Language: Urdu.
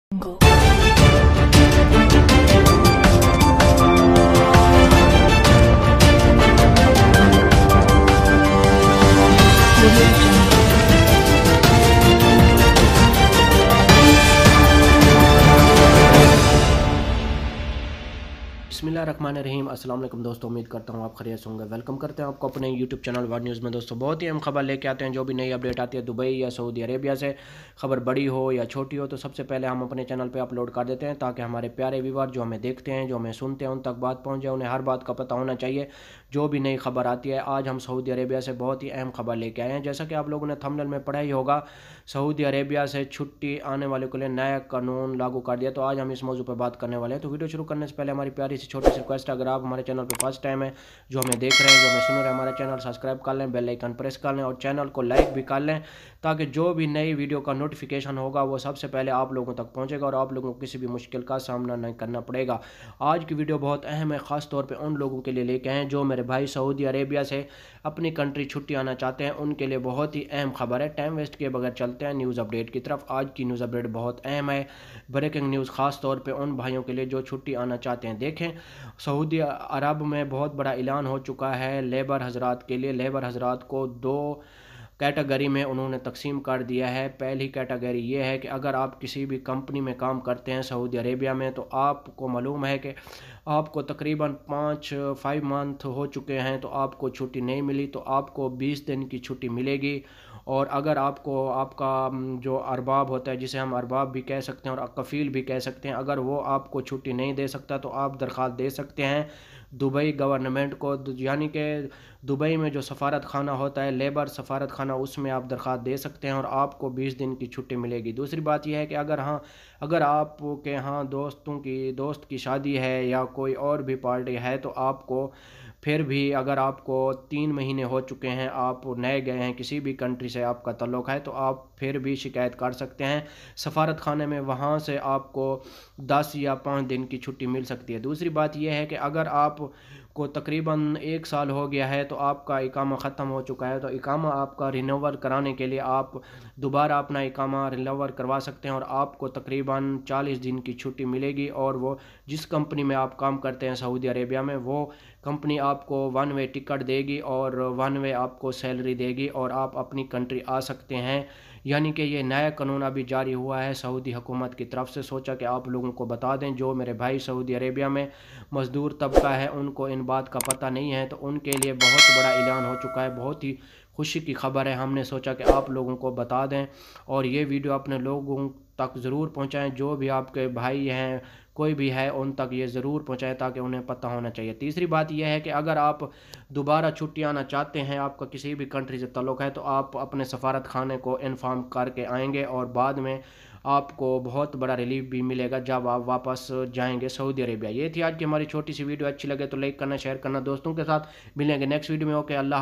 بسم اللہ الرحمن الرحیم۔ السلام علیکم دوستوں، امید کرتا ہوں آپ خیریت سے ہوں گے۔ ویلکم کرتے ہیں آپ کو اپنے یوٹیوب چینل ورڈ نیوز میں۔ دوستوں بہت ہی اہم خبر لے کے آتے ہیں، جو بھی نئی اپڈیٹ آتی ہے دبئی یا سعودی عربیہ سے، خبر بڑی ہو یا چھوٹی ہو، تو سب سے پہلے ہم اپنے چینل پہ اپلوڈ کر دیتے ہیں تاکہ ہمارے پیارے ویور جو ہمیں دیکھتے ہیں، جو ہمیں سنتے ہیں، ان تک بات پہنچ جائے، انہیں ہر بات کا پتہ ہونا چاہیے جو بھی نئی خبر آتی ہے۔ آج ہم سعودی عربیہ سے بہت ہی اہم خبر لے کے آئے ہیں۔ جیسا کہ آپ لوگوں نے تھمبنیل میں پڑھا ہی ہوگا، سعودی عربیہ سے چھٹی آنے والے کے لیے نیا قانون لاگو کر دیا، تو آج ہم اس موضوع پہ بات کرنے والے ہیں۔ تو ویڈیو شروع کرنے سے پہلے ہماری پیاری سی چھوٹی سی ریکویسٹ ہے، اگر آپ ہمارے چینل پہ فرسٹ ٹائم ہے، جو ہمیں دیکھ رہے ہیں، جو ہمیں سن رہے ہیں، ہمارا چینل سبسکرائب کر لیں، بیل آئیکن پریس کر لیں اور چینل کو لائک بھی کر لیں تاکہ جو بھی نئی ویڈیو کا نوٹیفیکیشن ہوگا وہ سب سے پہلے آپ لوگوں تک پہنچے گا اور آپ لوگوں کو کسی بھی مشکل کا سامنا نہیں کرنا پڑے گا۔ آج کی ویڈیو بہت اہم ہے، خاص طور پہ ان لوگوں کے لیے لے کے آئے ہیں جو میرے بھائی سعودی عربیہ سے اپنی کنٹری چھٹی آنا چاہتے ہیں، ان کے لیے بہت ہی اہم خبر ہے۔ ٹائم ویسٹ کیے بغیر چلتے ہیں نیوز اپڈیٹ کی طرف۔ آج کی نیوز اپڈیٹ بہت اہم ہے، بریکنگ نیوز، خاص طور پہ ان بھائیوں کے لیے جو چھٹی آنا چاہتے ہیں۔ دیکھیں، سعودی عرب میں بہت بڑا اعلان ہو چکا ہے لیبر حضرات کے لیے۔ لیبر حضرات کو دو کیٹیگری میں انہوں نے تقسیم کر دیا ہے۔ پہلی کیٹیگری یہ ہے کہ اگر آپ کسی بھی کمپنی میں کام کرتے ہیں سعودی عربیہ میں، تو آپ کو معلوم ہے کہ آپ کو تقریباً 5 منتھ ہو چکے ہیں تو آپ کو چھٹی نہیں ملی، تو آپ کو 20 دن کی چھٹی ملے گی۔ اور اگر آپ کو آپ کا جو ارباب ہوتا ہے، جسے ہم ارباب بھی کہہ سکتے ہیں اور کفیل بھی کہہ سکتے ہیں، اگر وہ آپ کو چھٹی نہیں دے سکتا تو آپ درخواست دے سکتے ہیں دبئی گورنمنٹ کو، یعنی کہ دبئی میں جو سفارت خانہ ہوتا ہے، لیبر سفارت خانہ، اس میں آپ درخواست دے سکتے ہیں اور آپ کو 20 دن کی چھٹی ملے گی۔ دوسری بات یہ ہے کہ اگر آپ کے ہاں دوست کی شادی ہے یا کوئی اور بھی پارٹی ہے، تو آپ کو پھر بھی، اگر آپ کو 3 مہینے ہو چکے ہیں، آپ نئے گئے ہیں، کسی بھی کنٹری سے آپ کا تعلق ہے، تو آپ پھر بھی شکایت کر سکتے ہیں سفارت خانے میں، وہاں سے آپ کو 10 یا 5 دن کی چھٹی مل سکتی ہے۔ دوسری بات یہ ہے کہ اگر آپ کو تقریباً 1 سال ہو گیا ہے تو آپ کا اقامہ ختم ہو چکا ہے، تو اقامہ آپ کا رینیول کرانے کے لیے آپ دوبارہ اپنا اقامہ رینیول کروا سکتے ہیں اور آپ کو تقریباً 40 دن کی چھٹی ملے گی۔ اور وہ جس کمپنی میں آپ کام کرتے ہیں سعودی عربیہ میں، وہ کمپنی آپ کو 1 وے ٹکٹ دے گی اور 1 وے آپ کو سیلری دے گی اور آپ اپنی کنٹری آ سکتے ہیں۔ یعنی کہ یہ نیا قانون ابھی جاری ہوا ہے سعودی حکومت کی طرف سے، سوچا کہ آپ لوگوں کو بتا دیں۔ جو میرے بھائی سعودی عربیہ میں مزدور طبقہ ہے، ان کو ان بات کا پتہ نہیں ہے، تو ان کے لیے بہت بڑا اعلان ہو چکا ہے، بہت ہی خوشی کی خبر ہے۔ ہم نے سوچا کہ آپ لوگوں کو بتا دیں اور یہ ویڈیو اپنے لوگوں تک ضرور پہنچائیں، جو بھی آپ کے بھائی ہیں، کوئی بھی ہے، ان تک یہ ضرور پہنچائیں تاکہ انہیں پتہ ہونا چاہیے۔ تیسری بات یہ ہے کہ اگر آپ دوبارہ چھٹی آنا چاہتے ہیں، آپ کا کسی بھی کنٹری سے تعلق ہے، تو آپ اپنے سفارت خانے کو انفارم کر کے آئیں گے اور بعد میں آپ کو بہت بڑا ریلیف بھی ملے گا جب آپ واپس جائیں گے سعودی عربیہ۔ یہ تھی آج کی ہماری چھوٹی سی ویڈیو، اچھی لگے تو لائک کرنا، شیئر کرنا دوستوں کے ساتھ۔ ملیں گے نیکسٹ ویڈیو میں۔ اوکے، اللہ